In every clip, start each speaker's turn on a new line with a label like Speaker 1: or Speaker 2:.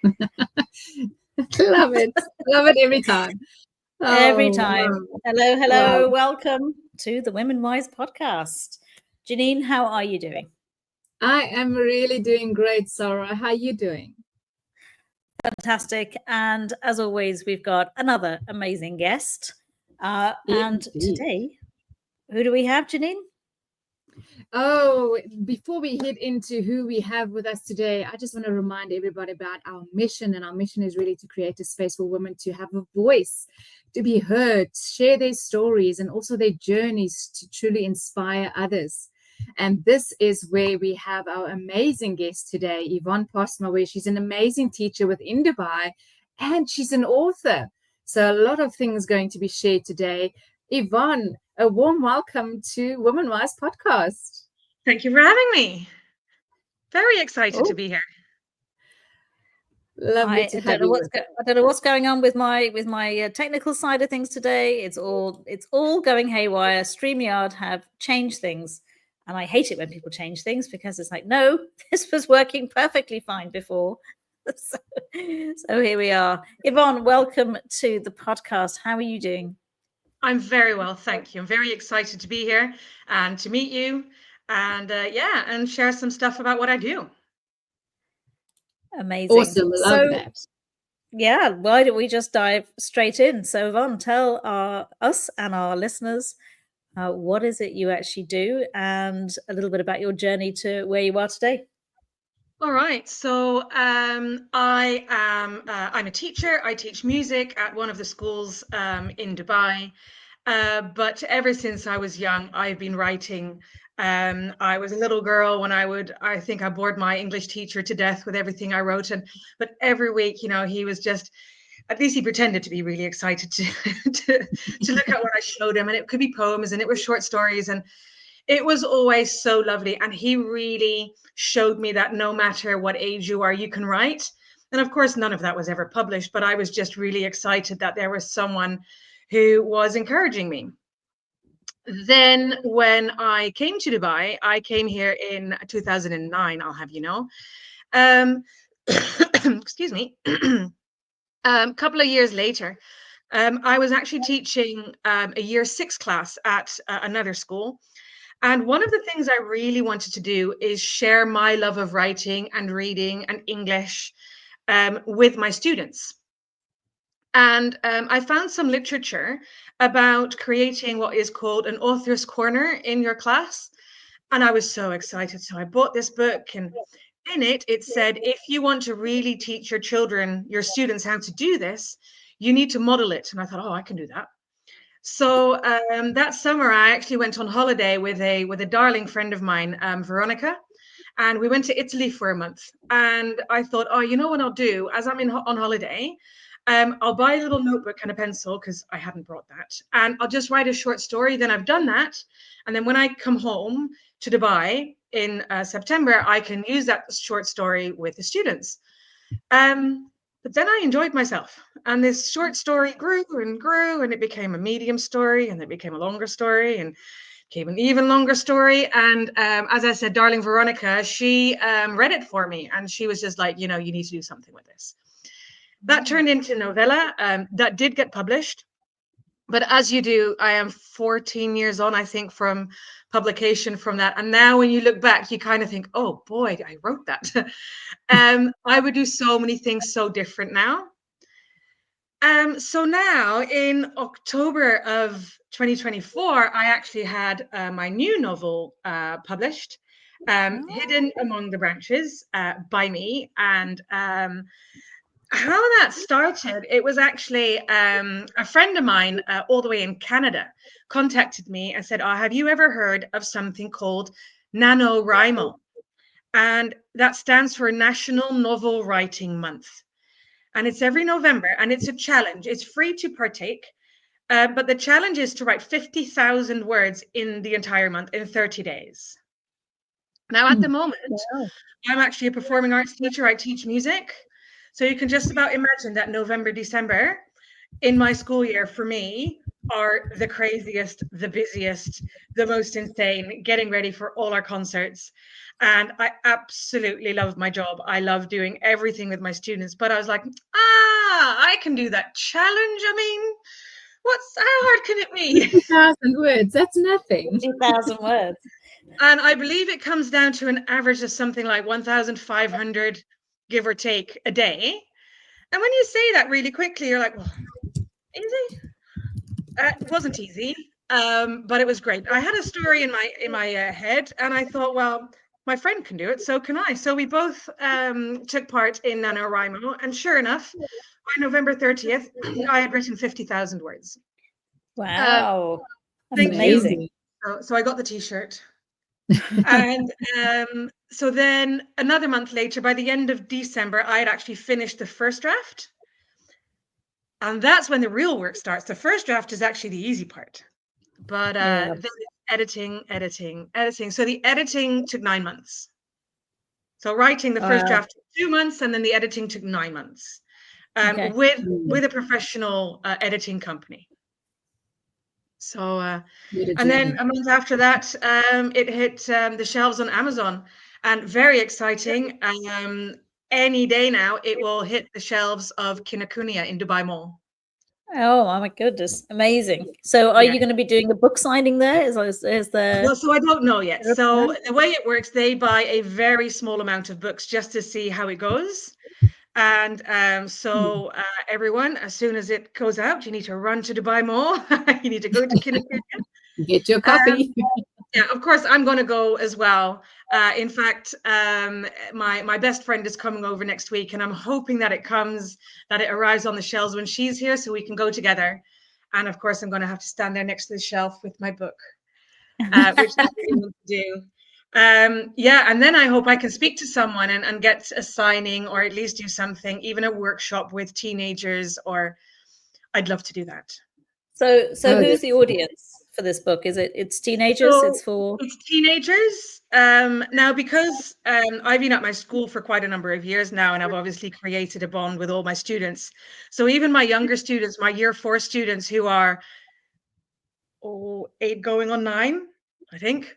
Speaker 1: Love it. Love it every time.
Speaker 2: Every time.
Speaker 1: Wow.
Speaker 2: Hello.
Speaker 1: Wow.
Speaker 2: Welcome to the Women Wise podcast. Janine, how are you doing?
Speaker 1: I am really doing great, Sara. How are you doing?
Speaker 2: Fantastic. And as always, we've got another amazing guest. And today, who do we have, Janine?
Speaker 1: Oh, before we head into who we have with us today, I just want to remind everybody about our mission. And our mission is really to create a space for women to have a voice, to be heard, share their stories, and also their journeys to truly inspire others. And this is where we have our amazing guest today, Yvonne Postma, where she's an amazing teacher within Dubai, and she's an author. So a lot of things going to be shared today. Yvonne, a warm welcome to Women Wise podcast.
Speaker 3: Thank you for having me. Very excited to be here.
Speaker 1: Lovely to have you.
Speaker 2: I don't know what's going on with my technical side of things today. It's all going haywire. StreamYard have changed things, and I hate it when people change things because it's like, no, this was working perfectly fine before. So here we are. Yvonne, welcome to the podcast. How are you doing?
Speaker 3: I'm very well, thank you. I'm very excited to be here and to meet you, and and share some stuff about what I do.
Speaker 2: Amazing.
Speaker 1: Awesome. Love that.
Speaker 2: Yeah, why don't we just dive straight in? So, Yvonne, tell us and our listeners what is it you actually do and a little bit about your journey to where you are today.
Speaker 3: All right. So I'm a teacher. I teach music at one of the schools in Dubai. But ever since I was young, I've been writing. I was a little girl when I think I bored my English teacher to death with everything I wrote. But every week, he was just, at least he pretended to be really excited to look at what I showed him. And it could be poems and it was short stories. And it was always so lovely. And he really showed me that no matter what age you are, you can write. And of course, none of that was ever published, but I was just really excited that there was someone who was encouraging me. Then when I came to Dubai, I came here in 2009, I'll have you know. Excuse me. Couple of years later, I was actually teaching a year 6 class at another school. And one of the things I really wanted to do is share my love of writing and reading and English with my students. And I found some literature about creating what is called an author's corner in your class. And I was so excited. So I bought this book, and in it said, if you want to really teach your children, your students, how to do this, you need to model it. And I thought, oh, I can do that. So that summer, I actually went on holiday with a darling friend of mine, Veronica, and we went to Italy for a month. And I thought, oh, you know what I'll do? As I'm on holiday, I'll buy a little notebook and a pencil because I hadn't brought that, and I'll just write a short story. Then I've done that, and then when I come home to Dubai in September, I can use that short story with the students. But then I enjoyed myself, and this short story grew and grew, and it became a medium story, and it became a longer story, and became an even longer story. And as I said, darling Veronica, she read it for me, and she was just like, you need to do something with this. That turned into novella that did get published. But as you do, I am 14 years on, I think, from publication from that. And now when you look back, you kind of think, oh boy, I wrote that. I would do so many things so different now. So now in October of 2024, I actually had my new novel published, Hidden Among the Branches by me. And how that started, it was actually a friend of mine all the way in Canada contacted me and said, oh, have you ever heard of something called NaNoWriMo? And that stands for National Novel Writing Month. And it's every November, and it's a challenge. It's free to partake, but the challenge is to write 50,000 words in the entire month in 30 days. Now, at the moment, I'm actually a performing arts teacher. I teach music. So you can just about imagine that November, December in my school year for me are the craziest, the busiest, the most insane, getting ready for all our concerts. And I absolutely love my job. I love doing everything with my students. But I was like, I can do that challenge. I mean, how hard can it be?
Speaker 1: 50,000 words, that's nothing.
Speaker 2: 50,000 words.
Speaker 3: And I believe it comes down to an average of something like 1,500, give or take, a day. And when you say that really quickly, you're like, well, easy? It wasn't easy, but it was great. I had a story in my head, and I thought, well, my friend can do it, so can I. So we both took part in NaNoWriMo, and sure enough, by November 30th, I had written 50,000 words.
Speaker 2: Wow. That's
Speaker 3: Thank
Speaker 2: amazing.
Speaker 3: you. So I got the T-shirt. And so then another month later, by the end of December, I had actually finished the first draft. And that's when the real work starts. The first draft is actually the easy part. But then editing. So the editing took 9 months. So writing the first draft took 2 months, and then the editing took 9 months. With a professional editing company. So, and then a month after that, it hit the shelves on Amazon, and very exciting. Any day now, it will hit the shelves of Kinokuniya in Dubai Mall.
Speaker 2: Oh my goodness, amazing! So, are you going to be doing a book signing there? Is there?
Speaker 3: Well, so I don't know yet. So the way it works, they buy a very small amount of books just to see how it goes. And so everyone, as soon as it goes out, you need to run to Dubai Mall. You need to go to Kinokuniya.
Speaker 1: Get your copy.
Speaker 3: Yeah, of course, I'm going to go as well. In fact, my best friend is coming over next week, and I'm hoping that it arrives on the shelves when she's here, so we can go together. And of course, I'm going to have to stand there next to the shelf with my book, which I really want to do. And then I hope I can speak to someone and get a signing, or at least do something, even a workshop with teenagers, or I'd love to do that.
Speaker 2: So who's the audience for this book? It's teenagers?
Speaker 3: So it's teenagers. Now, because I've been at my school for quite a number of years now, and I've obviously created a bond with all my students. So even my younger students, my year 4 students who are 8 going on 9, I think,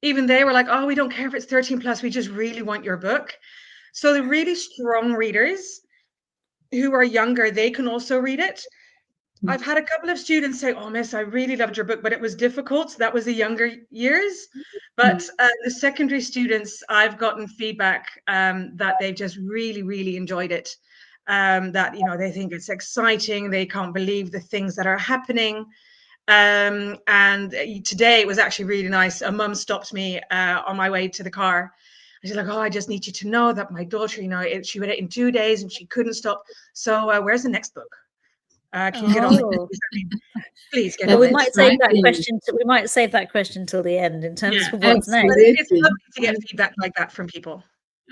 Speaker 3: even they were like, oh, we don't care if it's 13 plus, we just really want your book. So the really strong readers who are younger, they can also read it. I've had a couple of students say, oh, miss, I really loved your book, but it was difficult. That was the younger years. But the secondary students, I've gotten feedback that they've just really, really enjoyed it. That, they think it's exciting. They can't believe the things that are happening. And today it was actually really nice. A mum stopped me on my way to the car. She's like, oh, I just need you to know that my daughter, she read it in 2 days and she couldn't stop. So where's the next book? Can you get on it? Please get on it.
Speaker 2: We might save that question. We might save that question till the end in terms of what's next.
Speaker 3: It's lovely to get feedback like that from people.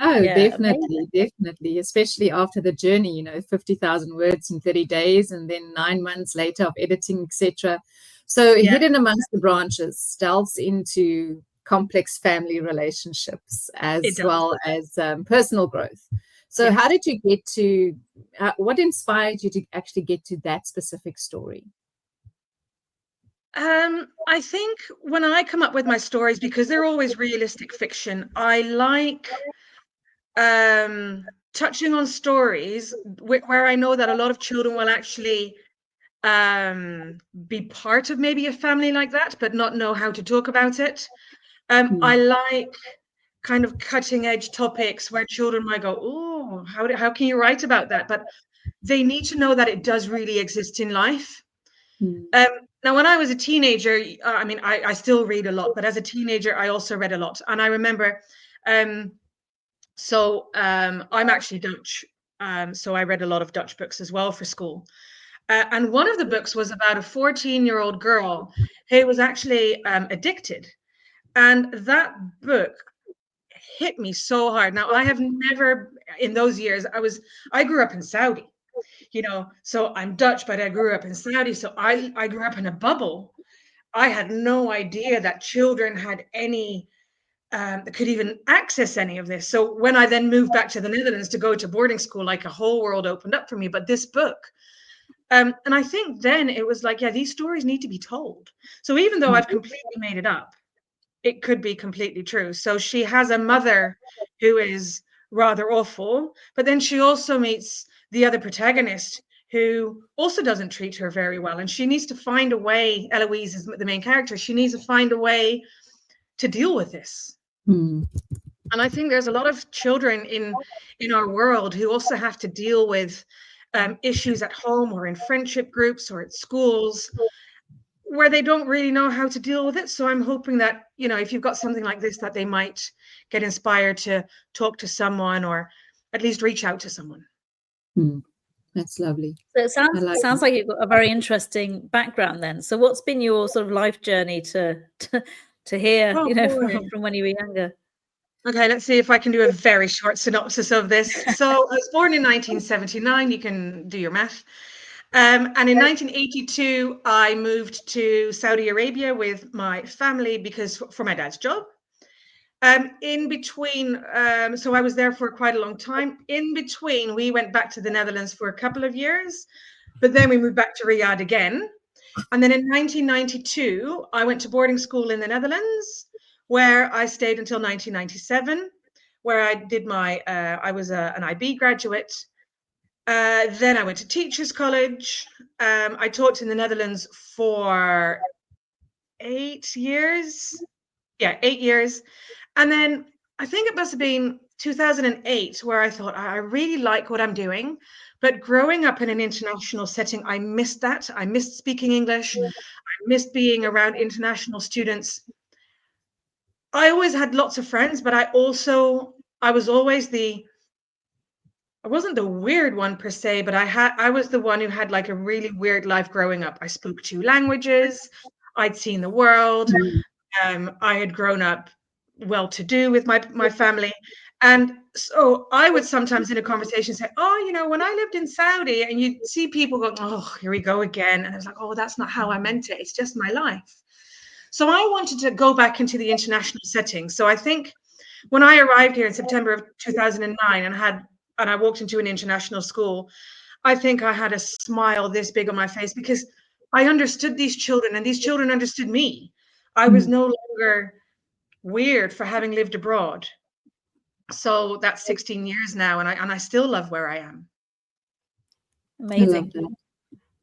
Speaker 1: Oh, definitely, especially after the journey, 50,000 words in 30 days and then 9 months later of editing, etc. So hidden amongst the branches delves into complex family relationships as well as personal growth. So how did you get to, what inspired you to actually get to that specific story?
Speaker 3: I think when I come up with my stories, because they're always realistic fiction, I like touching on stories where I know that a lot of children will actually be part of maybe a family like that, but not know how to talk about it. I like kind of cutting edge topics where children might go, oh, how can you write about that? But they need to know that it does really exist in life. Now, when I was a teenager, I still read a lot, but as a teenager, I also read a lot. And I remember, I'm actually Dutch. So I read a lot of Dutch books as well for school. And one of the books was about a 14-year-old girl who was actually addicted. And that book hit me so hard. Now, I have never, in those years, I grew up in Saudi, so I'm Dutch, but I grew up in Saudi. So I grew up in a bubble. I had no idea that children had any, could even access any of this. So when I then moved back to the Netherlands to go to boarding school, like a whole world opened up for me. But this book And I think then it was like, yeah, these stories need to be told. So even though I've completely made it up, it could be completely true. So she has a mother who is rather awful, but then she also meets the other protagonist who also doesn't treat her very well. And she needs to find a way, Eloise is the main character, she needs to find a way to deal with this.
Speaker 1: Mm.
Speaker 3: And I think there's a lot of children in our world who also have to deal with issues at home or in friendship groups or at schools where they don't really know how to deal with it. So I'm hoping that, you know, if you've got something like this, that they might get inspired to talk to someone or at least reach out to someone.
Speaker 1: Mm. That's lovely.
Speaker 2: So it sounds like you've got a very interesting background then. So what's been your sort of life journey to hear,
Speaker 3: Oh,
Speaker 2: you know,
Speaker 3: boy.
Speaker 2: from when you were younger?
Speaker 3: Okay, let's see if I can do a very short synopsis of this. So I was born in 1979. You can do your math. And in 1982, I moved to Saudi Arabia with my family because for my dad's job. In between, so I was there for quite a long time. In between, we went back to the Netherlands for a couple of years, but then we moved back to Riyadh again. And then in 1992, I went to boarding school in the Netherlands, where I stayed until 1997, where I did my, I was an IB graduate. Then I went to Teachers College. I taught in the Netherlands for 8 years. Yeah, 8 years. And then I think it must have been 2008 where I thought, I really like what I'm doing. But growing up in an international setting, I missed that. I missed speaking English. I missed being around international students. I always had lots of friends, but I was always I wasn't the weird one per se, but I was the one who had like a really weird life growing up. I spoke 2 languages. I'd seen the world. I had grown up well-to-do with my family. And so I would sometimes in a conversation say, oh, you know, when I lived in Saudi, and you'd see people go, oh, here we go again. And I was like, oh, that's not how I meant it. It's just my life. So I wanted to go back into the international setting. So I think when I arrived here in September of 2009 and I walked into an international school, I think I had a smile this big on my face because I understood these children and these children understood me. I was no longer weird for having lived abroad. So that's 16 years now, and I still love where I am.
Speaker 2: Amazing.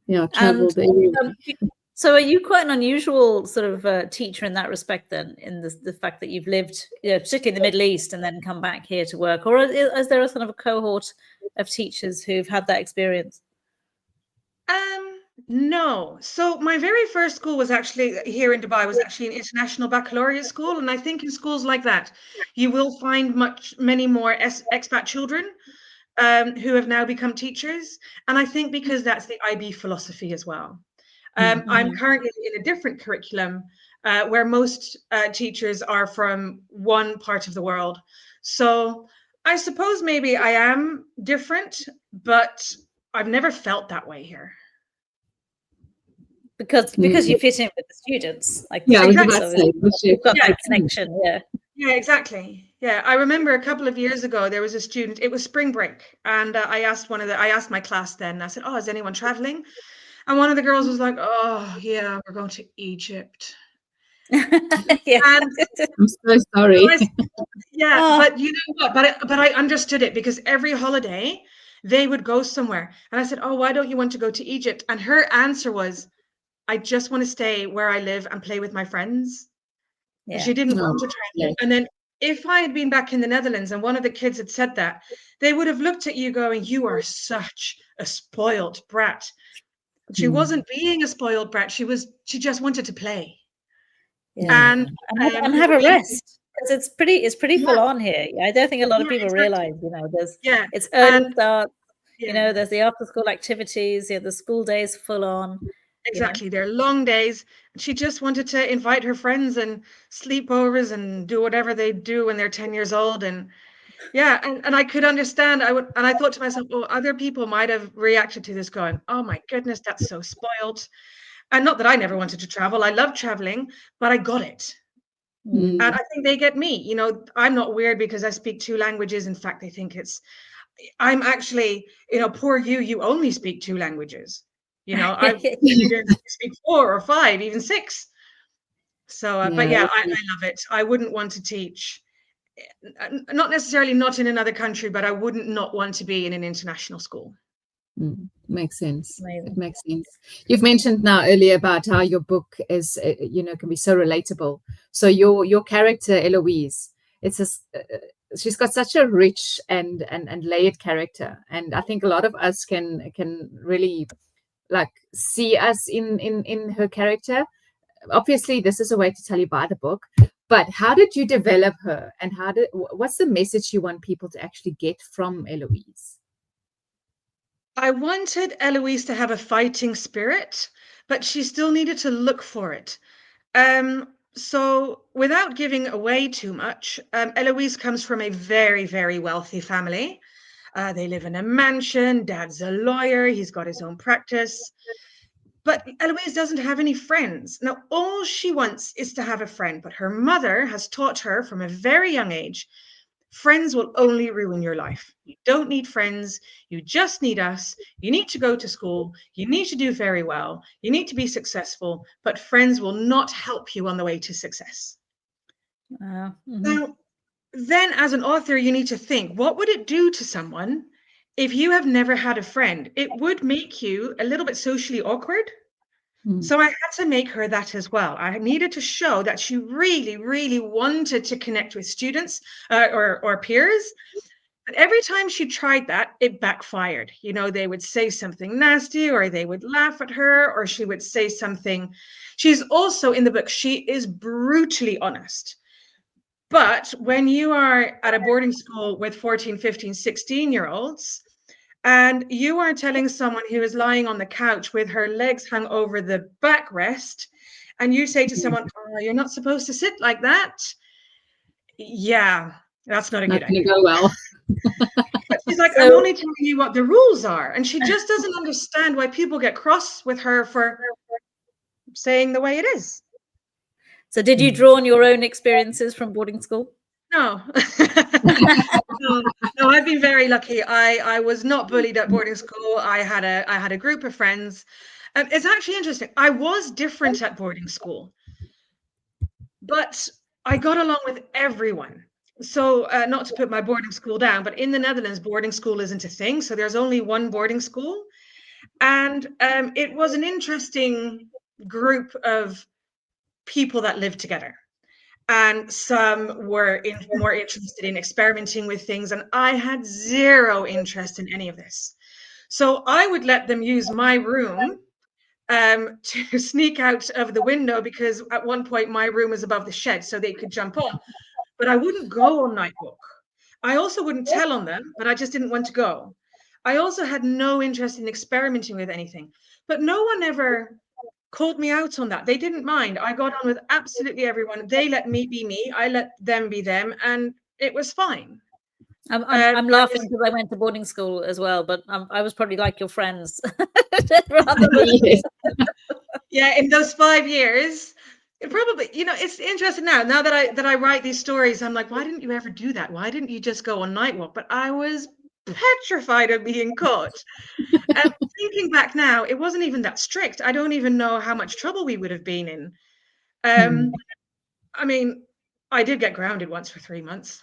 Speaker 1: Yeah, traveled everywhere.
Speaker 2: So are you quite an unusual sort of teacher in that respect then, in the fact that you've lived, you know, particularly in the Middle East and then come back here to work? Or is there a sort of a cohort of teachers who've had that experience?
Speaker 3: No. So my very first school was actually here in Dubai, was actually an international baccalaureate school. And I think in schools like that, you will find many more expat children who have now become teachers. And I think because that's the IB philosophy as well. I'm currently in a different curriculum where most teachers are from one part of the world. So I suppose maybe I am different, but I've never felt that way here.
Speaker 2: Because you fit in with the students, like
Speaker 1: Yeah,
Speaker 2: exactly. You've got that connection. Yeah,
Speaker 3: exactly. Yeah, I remember a couple of years ago there was a student. It was spring break, and I asked my class then. I said, "Oh, is anyone traveling?" And one of the girls was like, "Oh, yeah, we're going to Egypt."
Speaker 2: Yeah.
Speaker 3: And
Speaker 1: I'm so sorry.
Speaker 3: but you know what? But I understood it because every holiday they would go somewhere, and I said, "Oh, why don't you want to go to Egypt?" And her answer was, I just want to stay where I live and play with my friends.
Speaker 2: Yeah.
Speaker 3: And she didn't want to travel. And then if I had been back in the Netherlands and one of the kids had said that, they would have looked at you going, you are such a spoiled brat. She wasn't being a spoiled brat. She just wanted to play.
Speaker 2: Yeah.
Speaker 3: And
Speaker 2: have a rest. Because it's pretty full on here. I don't think a lot of people realize, you know, it's early start, you know, there's the after school activities, the school days full on.
Speaker 3: Exactly. You know? They're long days. She just wanted to invite her friends and sleepovers and do whatever they do when they're 10 years old. And yeah, and I could understand. I thought to myself, oh, other people might have reacted to this going, oh my goodness, that's so spoiled. And not that I never wanted to travel. I love traveling, but I got it. And I think they get me. You know, I'm not weird because I speak 2 languages. In fact, they think I'm actually, you know, poor you only speak 2 languages. I didn't speak 4 or 5, even 6. So, but yeah, I love it. I wouldn't want to teach, not necessarily not in another country, but I wouldn't not want to be in an international school.
Speaker 1: Makes sense.
Speaker 2: Amazing.
Speaker 1: It makes sense. You've mentioned now earlier about how your book is, can be so relatable. So your character Eloise, she's got such a rich and layered character, and I think a lot of us can really like see us in her character. Obviously, this is a way to tell you by the book. But how did you develop her, and what's the message you want people to actually get from Eloise?
Speaker 3: I wanted Eloise to have a fighting spirit, but she still needed to look for it. So without giving away too much, Eloise comes from a very, very wealthy family. They live in a mansion. Dad's a lawyer. He's got his own practice. But Eloise doesn't have any friends. Now, all she wants is to have a friend, but her mother has taught her from a very young age, friends will only ruin your life. You don't need friends. You just need us. You need to go to school. You need to do very well. You need to be successful, but friends will not help you on the way to success. Now, then as an author, you need to think, what would it do to someone if you have never had a friend? It would make you a little bit socially awkward. So I had to make her that as well. I needed to show that she really, really wanted to connect with students or peers. But every time she tried that, it backfired. They would say something nasty, or they would laugh at her, or she would say something. She's also in the book, she is brutally honest. But when you are at a boarding school with 14, 15, 16-year-olds, and you are telling someone who is lying on the couch with her legs hung over the backrest, and you say to someone, "Oh, you're not supposed to sit like that." Yeah, that's not a good idea.
Speaker 1: Go well.
Speaker 3: But she's like, I'm only telling you what the rules are. And she just doesn't understand why people get cross with her for saying the way it is.
Speaker 2: So did you draw on your own experiences from boarding school?
Speaker 3: No. No, I've been very lucky. I was not bullied at boarding school. I had a group of friends. It's actually interesting. I was different at boarding school, but I got along with everyone. So not to put my boarding school down, but in the Netherlands, boarding school isn't a thing. So there's only one boarding school. And it was an interesting group of people that lived together. And some were more interested in experimenting with things, and I had zero interest in any of this. So I would let them use my room to sneak out of the window, because at one point my room was above the shed, so they could jump on. But I wouldn't go on night walk. I also wouldn't tell on them, but I just didn't want to go. I also had no interest in experimenting with anything. But no one ever called me out on that. They didn't mind. I got on with absolutely everyone. They let me be me. I let them be them, and it was fine.
Speaker 2: I'm laughing because I went to boarding school as well, but I was probably like your friends.
Speaker 3: Yeah, in those 5 years, it probably, it's interesting now that I write these stories. I'm like, why didn't you ever do that? Why didn't you just go on night walk? But I was petrified of being caught. Thinking back now, it wasn't even that strict. I don't even know how much trouble we would have been in. I mean, I did get grounded once for 3 months.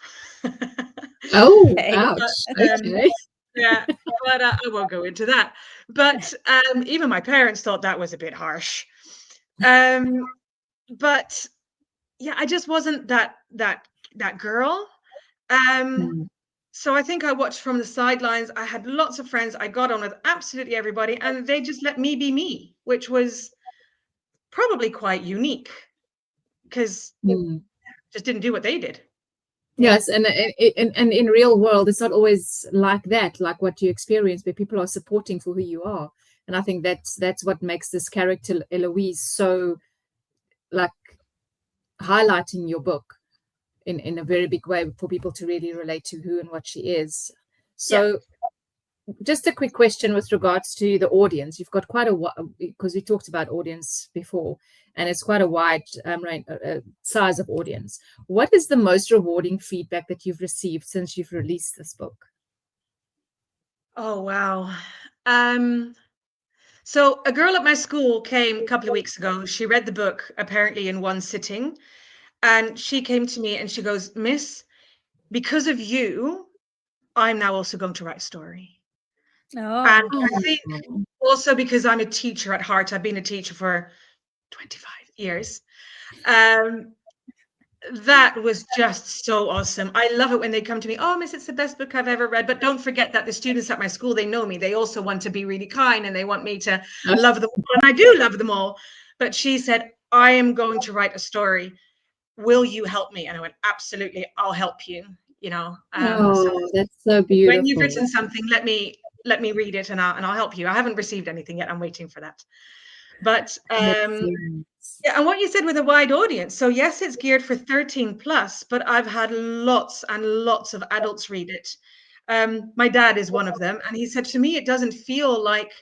Speaker 1: Oh, ouch. Okay.
Speaker 3: Yeah, but I won't go into that. But even my parents thought that was a bit harsh. But yeah, I just wasn't that girl. So I think I watched from the sidelines. I had lots of friends. I got on with absolutely everybody, and they just let me be me, which was probably quite unique, because just didn't do what they did.
Speaker 1: Yes, and in real world, it's not always like that, like what you experience, but people are supporting for who you are. And I think that's what makes this character Eloise so like highlighting your book in a very big way for people to really relate to who and what she is. So just a quick question with regards to the audience. You've got quite a, because we talked about audience before, and it's quite a wide size of audience. What is the most rewarding feedback that you've received since you've released this book?
Speaker 3: Oh, wow. So a girl at my school came a couple of weeks ago. She read the book apparently in one sitting, and she came to me and she goes, Miss, because of you, I'm now also going to write a story. And
Speaker 2: Oh,
Speaker 3: I think also because I'm a teacher at heart, I've been a teacher for 25 years. That was just so awesome. I love it when they come to me, oh, Miss, it's the best book I've ever read. But don't forget that the students at my school, they know me. They also want to be really kind and they want me to love them all. And I do love them all. But she said, I am going to write a story. Will you help me? And I went, absolutely, I'll help you. You know, so
Speaker 1: That's so
Speaker 3: when you've
Speaker 1: beautiful.
Speaker 3: written something, let me read it and I'll help you. I haven't received anything yet. I'm waiting for that. But
Speaker 1: That's so nice.
Speaker 3: yeah, and what you said with a wide audience. So yes, it's geared for 13 plus, but I've had lots and lots of adults read it. My dad is one of them, and he said to me, it doesn't feel like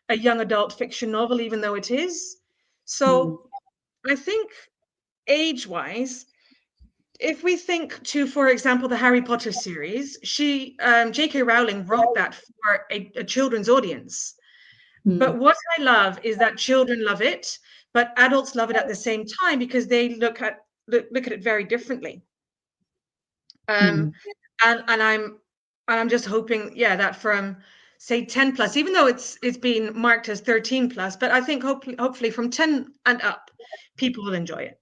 Speaker 3: a young adult fiction novel, even though it is. So I think age-wise, if we think to, for example, the Harry Potter series, J.K. Rowling wrote that for a children's audience. But what I love is that children love it, but adults love it at the same time because they look at it very differently. And I'm just hoping, yeah, that from say 10 plus, even though it's been marked as 13 plus, but I think hopefully from 10 and up, people will enjoy it.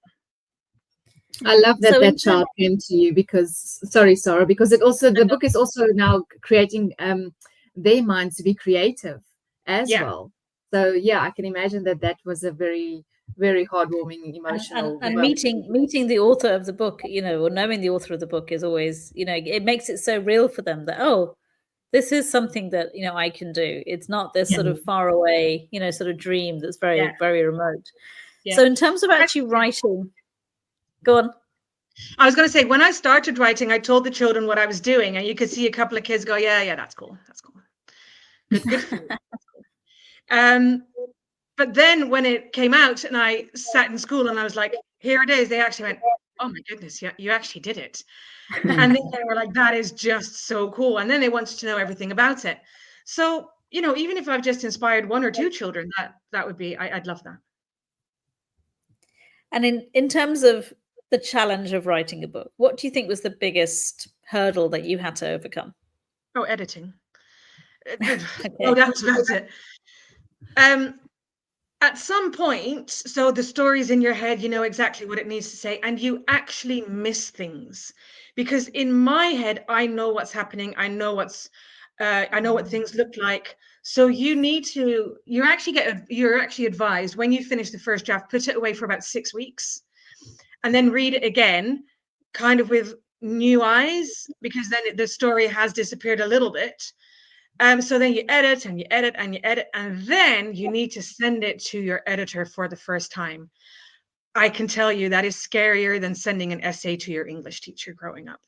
Speaker 1: I love that
Speaker 2: So
Speaker 1: that child came to you because, sorry, Sara, because the book is also now creating their minds to be creative as well. So yeah, I can imagine that was a very, very heartwarming, emotional.
Speaker 2: and meeting the author of the book, you know, or knowing the author of the book is always, you know, it makes it so real for them that, oh, this is something that, you know, I can do. It's not this sort of far away, you know, sort of dream that's very, very remote. So in terms of actually writing, go on.
Speaker 3: I was going to say, when I started writing, I told the children what I was doing, and you could see a couple of kids go, yeah, that's cool. That's cool. Good for you. But then when it came out and I sat in school and I was like, here it is, they actually went, oh my goodness, you actually did it. And then they were like, that is just so cool. And then they wanted to know everything about it. So, you know, even if I've just inspired one or two children, that would be, I'd love that.
Speaker 2: And in terms of the challenge of writing a book, what do you think was the biggest hurdle that you had to overcome?
Speaker 3: Oh, editing.
Speaker 2: Okay.
Speaker 3: No doubt about it. At some point, so the story's in your head, you know exactly what it needs to say, and you actually miss things. Because in my head, I know what's happening. I know what things look like. So you're actually advised when you finish the first draft, put it away for about 6 weeks and then read it again, kind of with new eyes, because then the story has disappeared a little bit. So then you edit and you edit and you edit, and then you need to send it to your editor for the first time. I can tell you that is scarier than sending an essay to your English teacher growing up.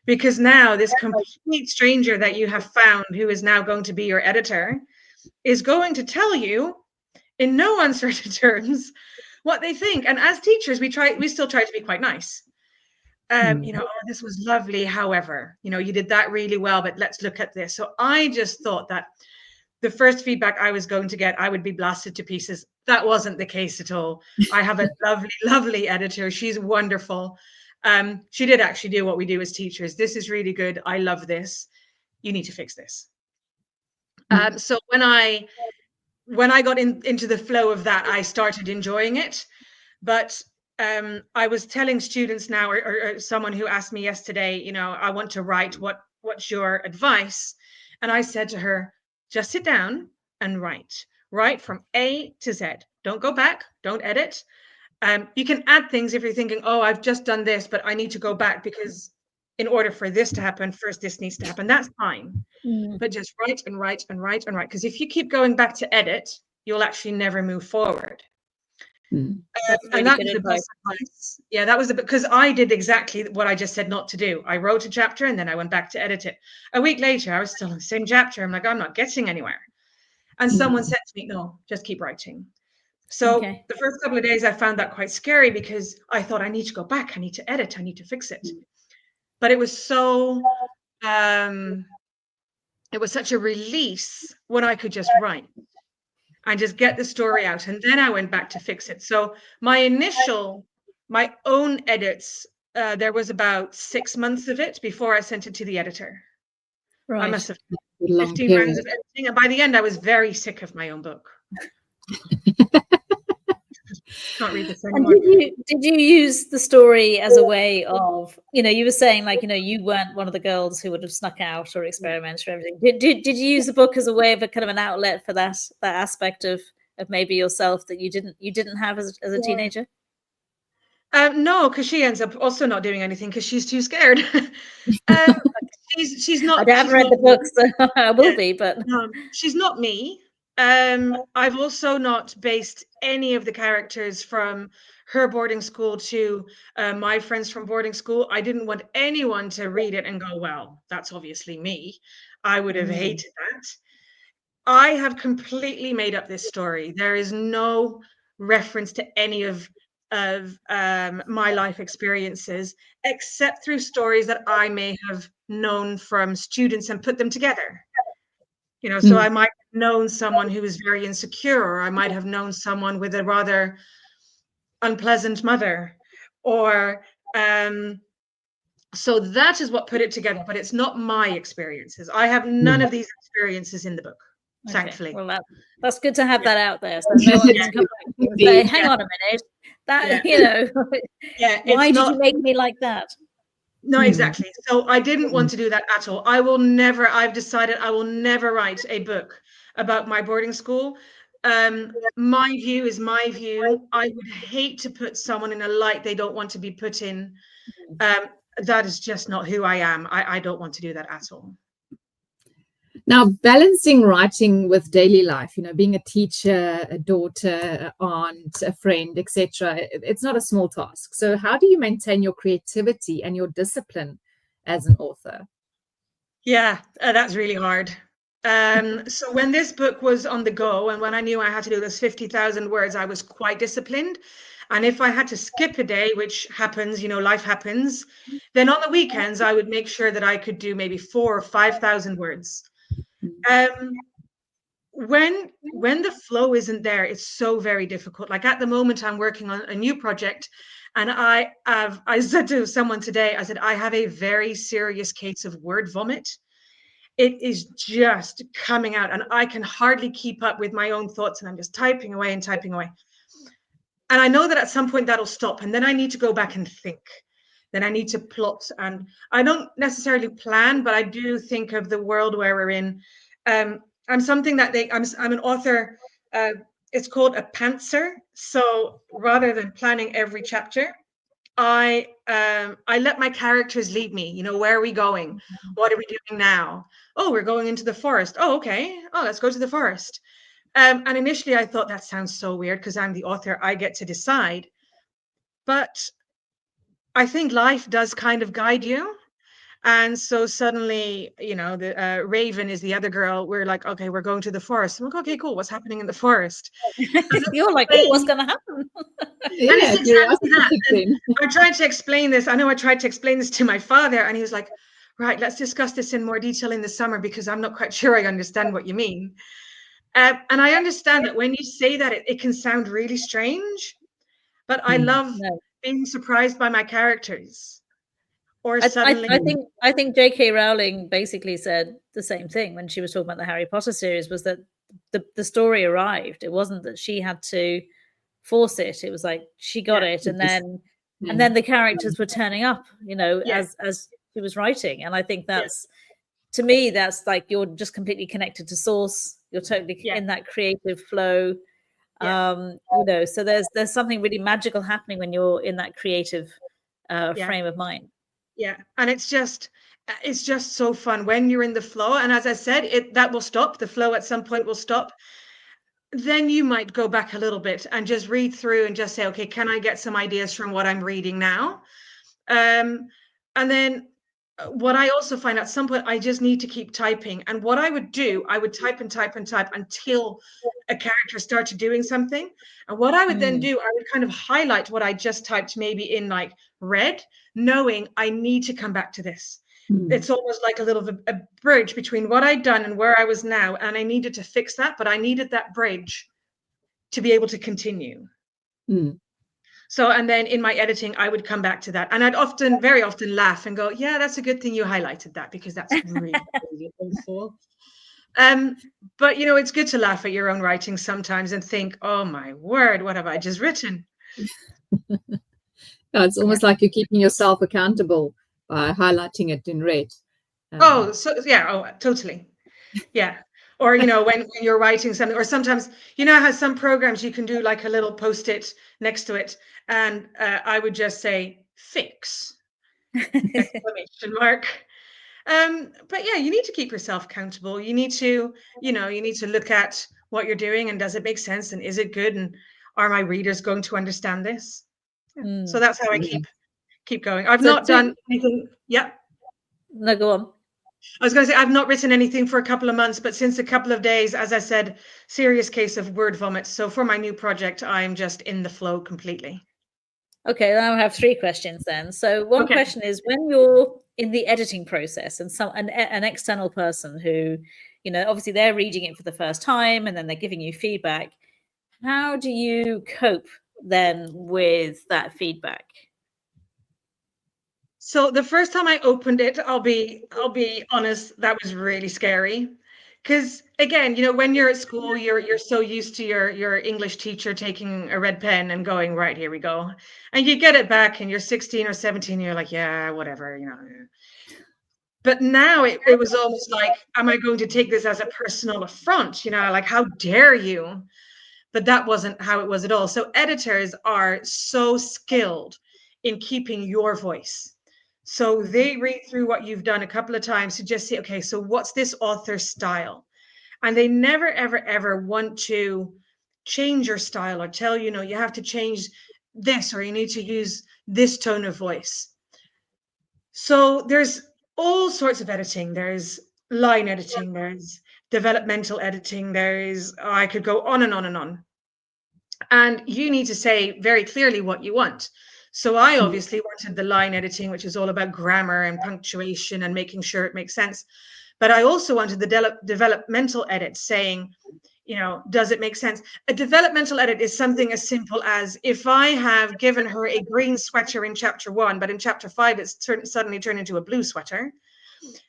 Speaker 3: Because now this complete stranger that you have found, who is now going to be your editor, is going to tell you in no uncertain terms what they think. And as teachers, we still try to be quite nice. You know, oh, this was lovely. However, you know, you did that really well, but let's look at this. So I just thought that the first feedback I was going to get, I would be blasted to pieces. That wasn't the case at all. I have a lovely, lovely editor. She's wonderful. She did actually do what we do as teachers. This is really good. I love this. You need to fix this. So when I got into the flow of that, I started enjoying it. But I was telling students now, or someone who asked me yesterday, you know, I want to write, what's your advice? And I said to her, just sit down and write from A to Z. Don't go back, don't edit. You can add things if you're thinking, oh, I've just done this, but I need to go back because in order for this to happen, first this needs to happen. That's fine. But just write and write and write and write. Because if you keep going back to edit, you'll actually never move forward.
Speaker 2: Really
Speaker 3: and that was the best advice. Yeah, that was because I did exactly what I just said not to do. I wrote a chapter and then I went back to edit it. A week later, I was still in the same chapter. I'm like, I'm not getting anywhere. And someone said to me, no, just keep writing. So the first couple of days, I found that quite scary because I thought I need to go back. I need to edit. I need to fix it. But it was so, it was such a release when I could just write. and just get the story out. And then I went back to fix it. So my own edits, there was about 6 months of it before I sent it to the editor.
Speaker 2: Right.
Speaker 3: I must have
Speaker 1: Long
Speaker 3: 15 rounds of editing. And by the end, I was very sick of my own book. Can't read this
Speaker 2: And
Speaker 3: anymore.
Speaker 2: did you use the story as a way of, you were saying like, you weren't one of the girls who would have snuck out or experimented or everything. Did you use the book as a way of a kind of an outlet for that aspect of maybe yourself that you didn't have as a teenager?
Speaker 3: No, because she ends up also not doing anything because she's too scared. She's not.
Speaker 2: I haven't read the book, so I will be, but
Speaker 3: she's not me. I've also not based any of the characters from her boarding school to my friends from boarding school. I didn't want anyone to read it and go, well, that's obviously me. I would have hated that. I have completely made up this story. There is no reference to any of my life experiences, except through stories that I may have known from students and put them together. So I might have known someone who was very insecure, or I might have known someone with a rather unpleasant mother, or so that is what put it together, but it's not my experiences. I have none of these experiences in the book, thankfully.
Speaker 2: Well, that's good to have that out there, so no one can come back and say, hang on a minute, that why did you make me like that?
Speaker 3: No, exactly. So I didn't want to do that at all. I've decided I will never write a book about my boarding school. My view is my view. I would hate to put someone in a light they don't want to be put in. That is just not who I am. I don't want to do that at all.
Speaker 1: Now, balancing writing with daily life, being a teacher, a daughter, aunt, a friend, etc., it's not a small task. So how do you maintain your creativity and your discipline as an author?
Speaker 3: Yeah, that's really hard. So when this book was on the go and when I knew I had to do those 50,000 words, I was quite disciplined. And if I had to skip a day, which happens, life happens, then on the weekends, I would make sure that I could do maybe 4,000 or 5,000 words. When the flow isn't there, it's so very difficult. Like at the moment, I'm working on a new project, and I said to someone today, I said, I have a very serious case of word vomit. It is just coming out, and I can hardly keep up with my own thoughts, and I'm just typing away and typing away. And I know that at some point that'll stop, and then I need to go back and think. Then I need to plot, and I don't necessarily plan, but I do think of the world where we're in. I'm something that I'm an author. It's called a pantser. So rather than planning every chapter, I let my characters lead me. Where are we going? What are we doing now? Oh, we're going into the forest. Oh, okay. Oh, let's go to the forest. And initially I thought that sounds so weird because I'm the author. I get to decide. But I think life does kind of guide you. And so suddenly, the Raven is the other girl. We're like, okay, we're going to the forest. I'm like, okay, cool. What's happening in the forest?
Speaker 2: You're like, oh, what's going to happen?
Speaker 1: Yeah,
Speaker 3: and it's exactly that. I tried to explain this. I know I tried to explain this to my father, and he was like, right, let's discuss this in more detail in the summer because I'm not quite sure I understand what you mean. And I understand that when you say that, it can sound really strange, but I love being surprised by my characters. Or suddenly,
Speaker 2: I think J.K. Rowling basically said the same thing when she was talking about the Harry Potter series, was that the story arrived. It wasn't that she had to force it. It was like she got it, and then the characters were turning up, as she was writing. And I think that's, to me, that's like you're just completely connected to source. You're totally in that creative flow. So there's something really magical happening when you're in that creative frame of mind.
Speaker 3: Yeah, and it's just so fun when you're in the flow. And as I said, that will stop. The flow at some point will stop. Then you might go back a little bit and just read through and just say, okay, can I get some ideas from what I'm reading now? And then what I also find at some point, I just need to keep typing. And what I would do, I would type and type and type until a character started doing something. And what I would then do, I would kind of highlight what I just typed, maybe in like red, knowing I need to come back to this. It's almost like a little a bridge between what I'd done and where I was now. And I needed to fix that, but I needed that bridge to be able to continue. So, and then in my editing, I would come back to that. And I'd very often laugh and go, yeah, that's a good thing you highlighted that, because that's really, really awful. But, you know, it's good to laugh at your own writing sometimes and think, oh my word, what have I just written?
Speaker 1: It's almost like you're keeping yourself accountable by highlighting it in red.
Speaker 3: Totally. Yeah. Or, you know, when you're writing something, or sometimes, you know how some programs you can do like a little post-it next to it. And I would just say, fix, exclamation mark. But yeah, you need to keep yourself accountable. You need to, you need to look at what you're doing, and does it make sense? And is it good? And are my readers going to understand this? Yeah. So that's how I keep going. I've not done anything. Yeah.
Speaker 2: No, go on.
Speaker 3: I was going to say, I've not written anything for a couple of months, but since a couple of days, as I said, serious case of word vomit. So for my new project, I'm just in the flow completely.
Speaker 2: Okay, now I have 3 questions then. So one question is, when you're in the editing process and an external person who, you know, obviously they're reading it for the first time and then they're giving you feedback, how do you cope then with that feedback?
Speaker 3: So the first time I opened it, I'll be honest, that was really scary. Because again, you know, when you're at school, you're so used to your English teacher taking a red pen and going, right, here we go. And you get it back and you're 16 or 17, you're like, yeah, whatever, you know. But now it was almost like, am I going to take this as a personal affront? You know, like, how dare you? But that wasn't how it was at all. So editors are so skilled in keeping your voice. So they read through what you've done a couple of times to just say, okay, so what's this author's style? And they never, ever, ever want to change your style or tell you, you have to change this, or you need to use this tone of voice. So there's all sorts of editing. There's line editing, there's developmental editing, I could go on and on and on. And you need to say very clearly what you want. So I obviously wanted the line editing, which is all about grammar and punctuation and making sure it makes sense. But I also wanted the developmental edit, saying, does it make sense? A developmental edit is something as simple as, if I have given her a green sweater in chapter 1, but in chapter 5, it's suddenly turned into a blue sweater.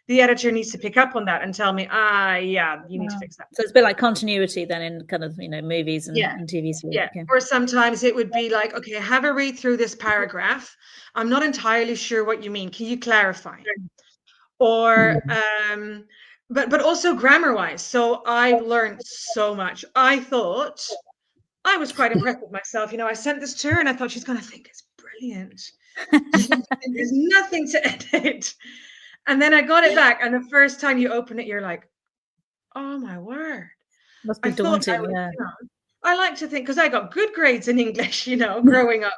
Speaker 3: The editor needs to pick up on that and tell me, yeah, you need to fix that.
Speaker 2: So it's a bit like continuity then in kind of, movies and TV series.
Speaker 3: Yeah. Okay. Or sometimes it would be like, okay, have a read through this paragraph. I'm not entirely sure what you mean. Can you clarify? Or, but also grammar wise. So I've learned so much. I thought I was quite impressed with myself. I sent this to her and I thought she's going to think it's brilliant. There's nothing to edit. And then I got it back, and the first time you open it, you're like, oh my word.
Speaker 2: Must be daunting,
Speaker 3: I like to think, because I got good grades in English, growing up.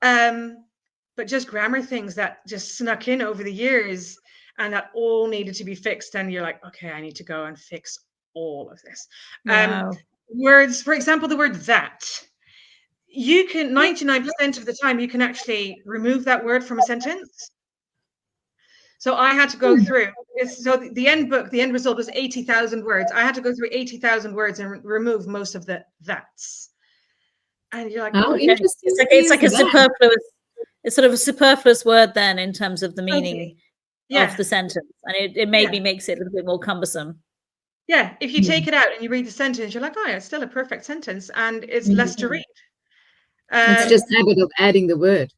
Speaker 3: But just grammar things that just snuck in over the years, and that all needed to be fixed. And you're like, okay, I need to go and fix all of this. Words, for example, the word that. You can, 99% of the time, you can actually remove that word from a sentence. So I had to go through. So the end result was 80,000 words. I had to go through 80,000 words and remove most of the that's. And you're like,
Speaker 1: oh, interesting.
Speaker 2: It's like a superfluous. It's sort of a superfluous word then, in terms of the meaning of the sentence, and it maybe makes it a little bit more cumbersome.
Speaker 3: Yeah, if you take it out and you read the sentence, you're like, oh yeah, it's still a perfect sentence, and it's less to read.
Speaker 1: It's just habit of adding the word.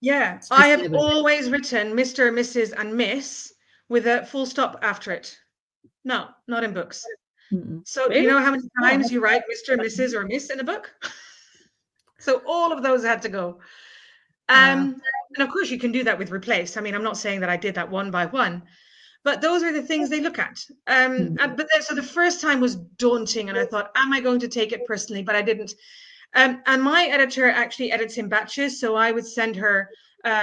Speaker 3: Yeah, I have always written Mr., Mrs., and Miss with a full stop after it. No, not in books. So really? Do you know how many times you write Mr., Mrs., or Miss in a book? So all of those had to go. And of course you can do that with replace. I mean, I'm not saying that I did that one by one, but those are the things they look at. So the first time was daunting, and I thought, am I going to take it personally? But I didn't. And my editor actually edits in batches. So I would send her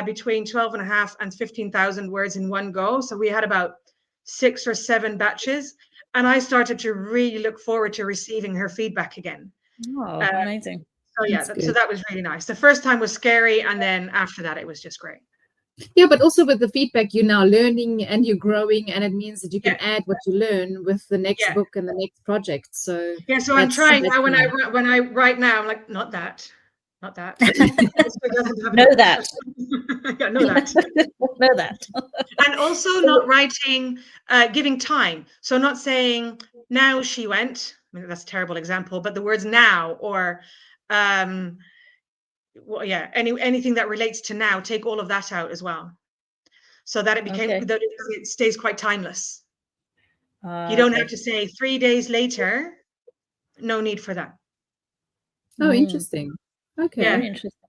Speaker 3: between 12.5 and 15,000 words in one go. So we had about 6 or 7 batches. And I started to really look forward to receiving her feedback again.
Speaker 2: Oh, amazing.
Speaker 3: So yeah, so that was really nice. The first time was scary. And then after that, it was just great.
Speaker 1: Yeah, but also with the feedback, you're now learning and you're growing, and it means that you can
Speaker 3: Yeah,
Speaker 1: add what you learn with the next
Speaker 3: yeah,
Speaker 1: book and the next project. So
Speaker 3: yeah. So I'm trying
Speaker 1: that's
Speaker 3: now. When
Speaker 1: nice.
Speaker 3: I write now, I'm like, not that, not that. This one doesn't have
Speaker 2: Know
Speaker 3: enough.
Speaker 2: that.
Speaker 3: Yeah, know that.
Speaker 2: Know that.
Speaker 3: And also not writing, giving time. So not saying now she went. I mean, that's a terrible example, but the words now or well, yeah, anything that relates to now, take all of that out as well, so that
Speaker 2: Okay.
Speaker 3: it stays quite timeless. You don't have
Speaker 2: Okay.
Speaker 3: to say 3 days later. No need for that.
Speaker 1: Oh,
Speaker 2: Mm,
Speaker 1: interesting. Okay.
Speaker 3: Yeah,
Speaker 2: very interesting.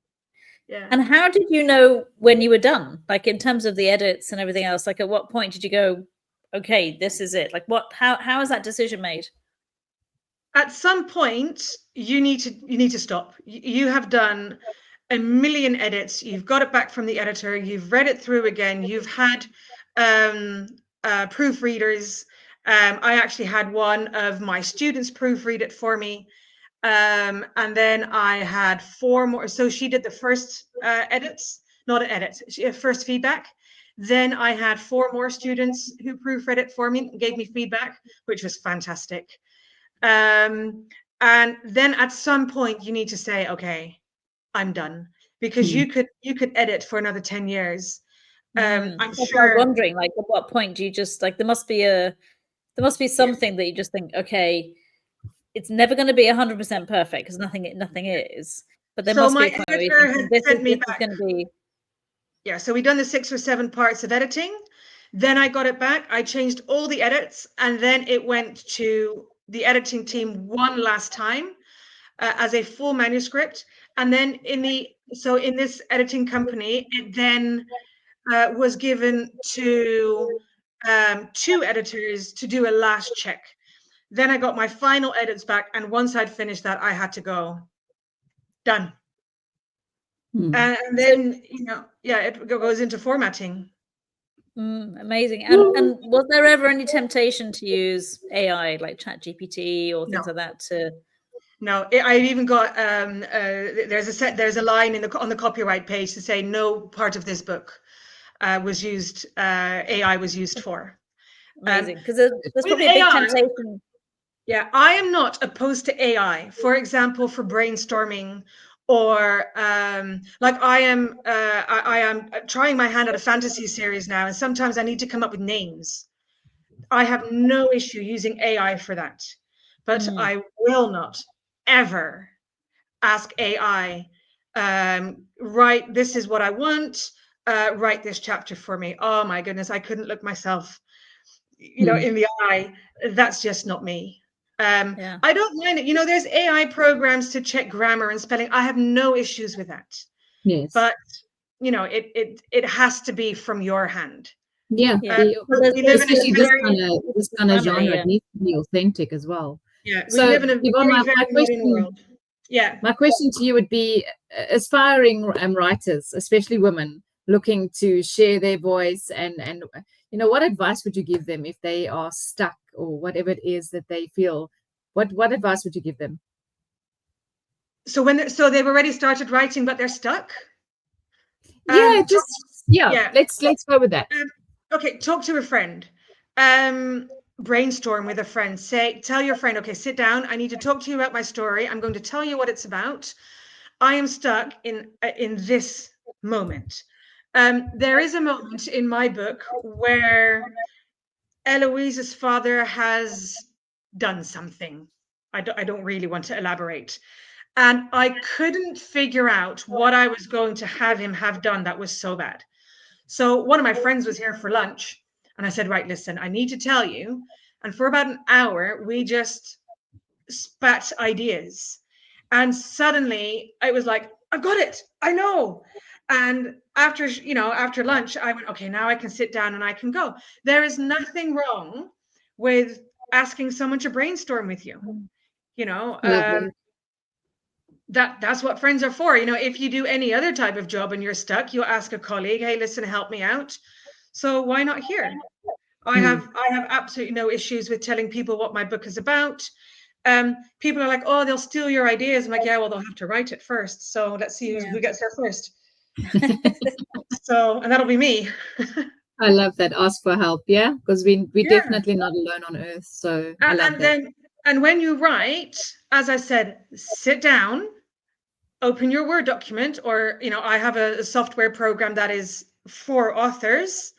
Speaker 3: yeah.
Speaker 2: And how did you know when you were done? Like in terms of the edits and everything else, like at what point did you go, okay, this is it? Like how is that decision made?
Speaker 3: At some point, you need to stop. You have done a million edits. You've got it back from the editor. You've read it through again. You've had proofreaders. I actually had one of my students proofread it for me. And then I had 4 more. So she did the first edits, not an edit, first feedback. Then I had 4 more students who proofread it for me and gave me feedback, which was fantastic. And then at some point you need to say, okay, I'm done, because
Speaker 1: Hmm.
Speaker 3: you could edit for another 10 years. I'm
Speaker 2: That's what I was
Speaker 3: sure.
Speaker 2: wondering. Like at what point do you just like there must be something that you just think, okay, it's never going to be 100% perfect because nothing is. But there
Speaker 3: So
Speaker 2: must be
Speaker 3: my
Speaker 2: a point where you're
Speaker 3: editor
Speaker 2: thinking
Speaker 3: had
Speaker 2: this
Speaker 3: sent me
Speaker 2: is
Speaker 3: back.
Speaker 2: going to be.
Speaker 3: Yeah, so we'd done the 6 or 7 parts of editing. Then I got it back. I changed all the edits, and then it went to the editing team one last time as a full manuscript. And then in this editing company, it then was given to 2 editors to do a last check. Then I got my final edits back, and once I'd finished that, I had to go. Done.
Speaker 1: Hmm.
Speaker 3: And then, yeah, it goes into formatting.
Speaker 2: Amazing. And was there ever any temptation to use AI like ChatGPT or
Speaker 3: No,
Speaker 2: things like that to?
Speaker 3: no. I even got there's a line on the copyright page to say no part of this book was used. AI was used for.
Speaker 2: Amazing, because there's
Speaker 3: With
Speaker 2: probably a big
Speaker 3: AI,
Speaker 2: temptation.
Speaker 3: yeah, I am not opposed to AI. For example, for brainstorming, or like I am trying my hand at a fantasy series now, and sometimes I need to come up with names. I have no issue using AI for that, but
Speaker 2: Mm,
Speaker 3: I will not ever ask AI, write, this is what I want, write this chapter for me. Oh my goodness, I couldn't look myself,
Speaker 1: Hmm.
Speaker 3: in the eye. That's just not me.
Speaker 2: yeah.
Speaker 3: I don't mind it. There's AI programs to check grammar and spelling. I have no issues with that.
Speaker 1: Yes.
Speaker 3: But it has to be from your hand.
Speaker 1: Yeah.
Speaker 2: Yeah. Well,
Speaker 3: We live in a
Speaker 1: Especially
Speaker 3: very
Speaker 1: this kind of
Speaker 2: family,
Speaker 1: genre, it
Speaker 2: yeah.
Speaker 1: needs to be authentic as well.
Speaker 3: Yeah, we
Speaker 1: So,
Speaker 3: live in a
Speaker 1: Yvonne,
Speaker 3: very, very modern world. Yeah.
Speaker 1: my question to you would be aspiring writers, especially women, looking to share their voice and what advice would you give them if they are stuck or whatever it is that they feel? What advice would you give them?
Speaker 3: So they've already started writing, but they're stuck.
Speaker 1: Yeah,
Speaker 3: Yeah.
Speaker 1: let's go with that.
Speaker 3: Okay, talk to a friend. Brainstorm with a friend. Tell your friend, okay, sit down. I need to talk to you about my story. I'm going to tell you what it's about. I am stuck in this moment. There is a moment in my book where Eloise's father has done something. I don't really want to elaborate. And I couldn't figure out what I was going to have him have done that was so bad. So one of my friends was here for lunch, and I said, right, listen, I need to tell you. And for about an hour, we just spat ideas. And suddenly it was like, I've got it. I know. And after lunch, I went, okay, now I can sit down and I can go. There is nothing wrong with asking someone to brainstorm with you. You know,
Speaker 1: Lovely.
Speaker 3: that's what friends are for. If you do any other type of job and you're stuck, you'll ask a colleague, hey, listen, help me out. So why not here? I
Speaker 1: Hmm.
Speaker 3: have absolutely no issues with telling people what my book is about. People are like, oh, they'll steal your ideas. I'm like, yeah, well, they'll have to write it first. So let's see who gets there first. So, and that'll be me.
Speaker 1: I love that. Ask for help. Yeah. Because we're
Speaker 3: Yeah.
Speaker 1: definitely not alone on earth. So I love
Speaker 3: And
Speaker 1: that.
Speaker 3: and when you write, as I said, sit down, open your Word document, or, I have a software program that is for authors.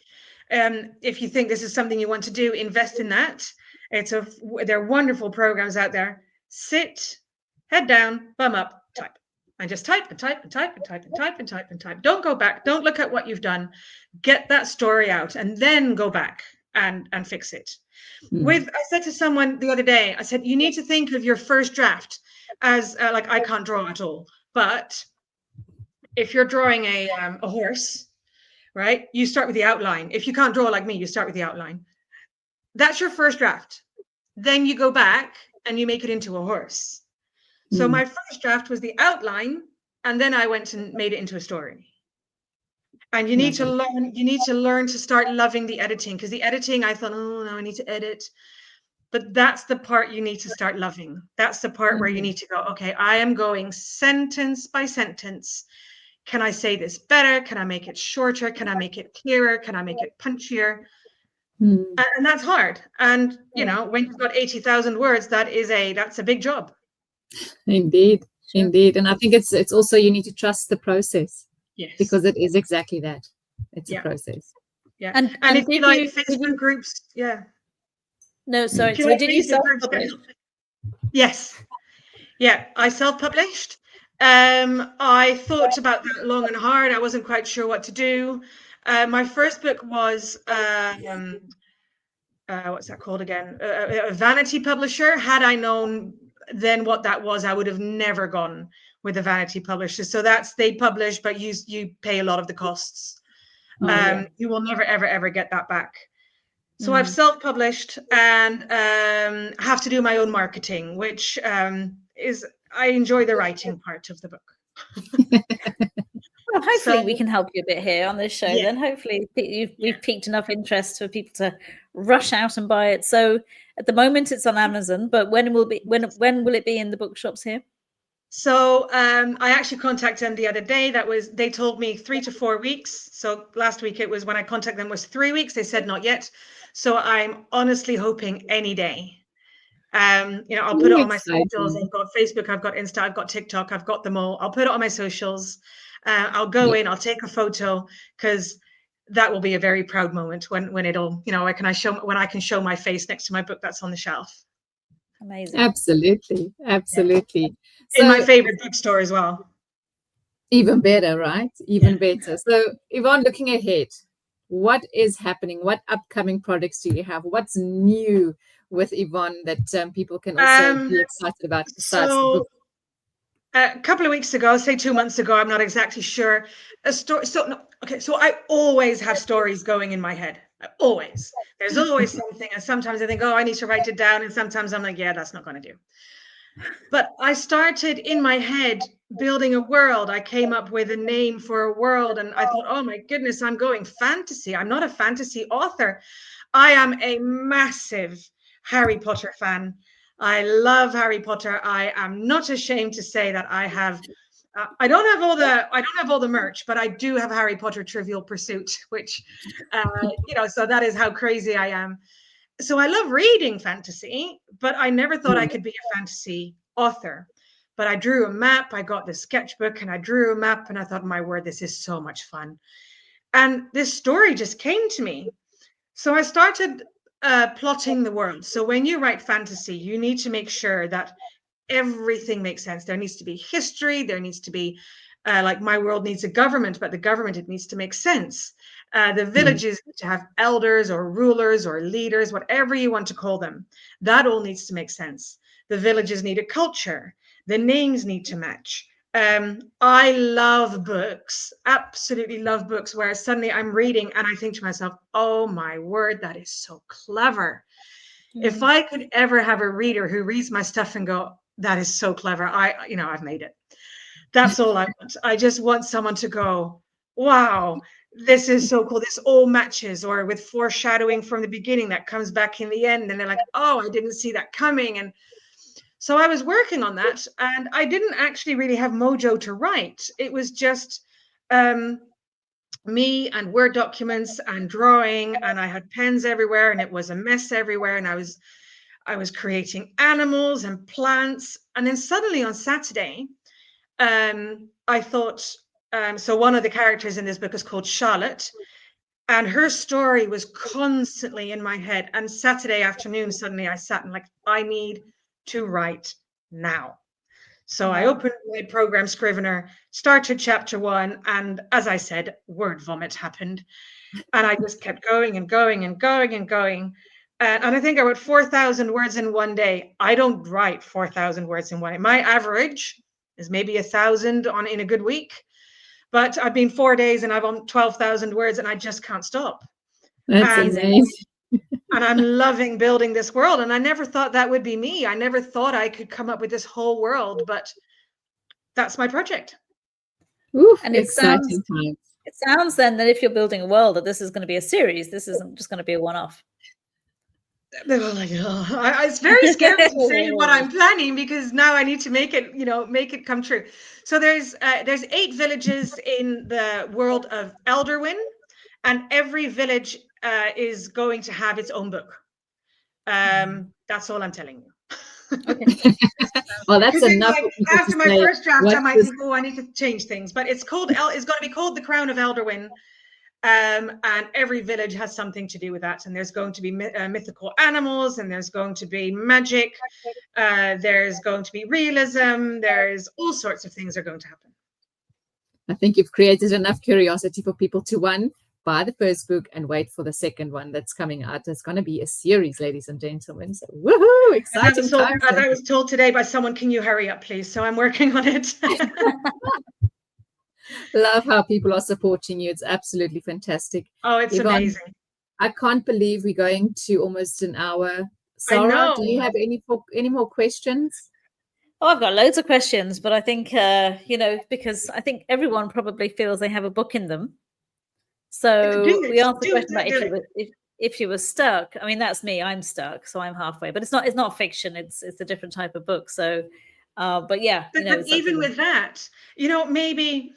Speaker 3: If you think this is something you want to do, invest in that. There are wonderful programs out there. Sit, head down, bum up, type. And just type and type and type and type and type and type and type. Don't go back. Don't look at what you've done. Get that story out and then go back and fix it. I said to someone the other day, I said, you need to think of your first draft as like, I can't draw at all, but if you're drawing a horse, right? You start with the outline. If you can't draw like me, you start with the outline. That's your first draft. Then you go back and you make it into a horse. So my first draft was the outline, and then I went and made it into a story. And you need to learn to start loving the editing, because the editing, I thought, oh, no, I need to edit. But that's the part you need to start loving. That's the part where you need to go, okay, I am going sentence by sentence. Can I say this better? Can I make it shorter? Can I make it clearer? Can I make it punchier? And that's hard. And, when you've got 80,000 words, that's a big job.
Speaker 1: Indeed. Indeed. And I think it's also, you need to trust the process.
Speaker 3: Yes.
Speaker 1: Because it is exactly that. It's a process.
Speaker 3: Yeah. And if you like Facebook groups, yeah.
Speaker 2: No, sorry. So did you self-publish?
Speaker 3: Yes. Yeah, I self-published. I thought about that long and hard. I wasn't quite sure what to do. My first book was what's that called again? A vanity publisher. Had I known then what that was, I would have never gone with a vanity publisher. So they publish, but you pay a lot of the costs. You will never, ever, ever get that back. So I've self-published and have to do my own marketing, which I enjoy the writing part of the book.
Speaker 2: Well, hopefully we can help you a bit here on this show. Yeah. Then hopefully we've piqued enough interest for people to rush out and buy it. So at the moment it's on Amazon, but when will it be in the bookshops here?
Speaker 3: So I actually contacted them the other day. They told me 3 to 4 weeks. So last week it was, when I contacted them, was 3 weeks. They said not yet. So I'm honestly hoping any day. I'll put it on my socials. I've got Facebook, I've got Insta, I've got TikTok, I've got them all. I'll put it on my socials. I'll go in, I'll take a photo, because that will be a very proud moment when it'll, when I can show my face next to my book that's on the shelf.
Speaker 2: Amazing.
Speaker 1: Absolutely.
Speaker 3: Yeah. In my favorite bookstore as well.
Speaker 1: Even better, right? Even better. So Yvonne, looking ahead, what is happening? What upcoming projects do you have? What's new with Yvonne that people can also be excited about besides the book?
Speaker 3: A couple of weeks ago, say 2 months ago, I'm not exactly sure, a story. So I always have stories going in my head. Always. There's always something. And sometimes I think, oh, I need to write it down. And sometimes I'm like, yeah, that's not going to do. But I started in my head building a world. I came up with a name for a world. And I thought, oh my goodness, I'm going fantasy. I'm not a fantasy author. I am a massive Harry Potter fan. I love Harry Potter. I am not ashamed to say that I have. I don't have all the merch, but I do have Harry Potter Trivial Pursuit, which, so that is how crazy I am. So I love reading fantasy, but I never thought I could be a fantasy author. But I drew a map. I got the sketchbook and I drew a map, and I thought, my word, this is so much fun. And this story just came to me. So I started plotting the world. So when you write fantasy, you need to make sure that everything makes sense. There needs to be history. There needs to be, like, my world needs a government, but the government, it needs to make sense. The villages need to have elders or rulers or leaders, whatever you want to call them. That all needs to make sense. The villages need a culture. The names need to match. I love books, absolutely love books, where suddenly I'm reading and I think to myself, oh my word, that is so clever. If I could ever have a reader who reads my stuff and go, that is so clever, I've made it. That's all I want. I just want someone to go, wow, this is so cool. This all matches, or with foreshadowing from the beginning that comes back in the end. And they're like, oh, I didn't see that coming. And so I was working on that, and I didn't actually really have mojo to write. It was just me and Word documents and drawing, and I had pens everywhere, and it was a mess everywhere, and I was creating animals and plants. And then suddenly on Saturday, I thought, so one of the characters in this book is called Charlotte, and her story was constantly in my head. And Saturday afternoon, suddenly I sat and like, I need to write now. So I opened my program Scrivener, started chapter 1, and as I said, word vomit happened. And I just kept going and going and going and going. And I think I wrote 4,000 words in one day. I don't write 4,000 words in one day. My average is maybe 1,000 in a good week. But I've been 4 days and I've on 12,000 words, and I just can't stop.
Speaker 1: That's amazing.
Speaker 3: And I'm loving building this world. And I never thought that would be me. I never thought I could come up with this whole world, but that's my project.
Speaker 1: Ooh,
Speaker 2: And it
Speaker 1: exciting times.
Speaker 2: It sounds then that if you're building a world, that this is going to be a series. This isn't just going to be a one-off.
Speaker 3: They were like, oh. It's very scary to say what I'm planning, because now I need to make it, make it come true. So there's 8 villages in the world of Elderwin, and every village is going to have its own book. That's all I'm telling you.
Speaker 2: Okay.
Speaker 1: Well, that's enough.
Speaker 3: After my first draft, I might think, I need to change things. But it's going to be called The Crown of Elderwin. And every village has something to do with that. And there's going to be mythical animals, and there's going to be magic. There's going to be realism. There's all sorts of things are going to happen.
Speaker 1: I think you've created enough curiosity for people to buy the first book and wait for the second one that's coming out. It's going to be a series, ladies and gentlemen. So, woohoo! Exciting times.
Speaker 3: As I was told today by someone, can you hurry up, please? So I'm working on it.
Speaker 1: Love how people are supporting you. It's absolutely fantastic.
Speaker 3: Oh, it's
Speaker 1: Yvonne,
Speaker 3: amazing.
Speaker 1: I can't believe we're going to almost an hour. Sara, do you have any more questions?
Speaker 2: Oh, I've got loads of questions, but I think, because I think everyone probably feels they have a book in them. So we asked the question about if you were stuck. I mean, that's me. I'm stuck, so I'm halfway. But it's not fiction. It's a different type of book. So, but yeah.
Speaker 3: But even with that, maybe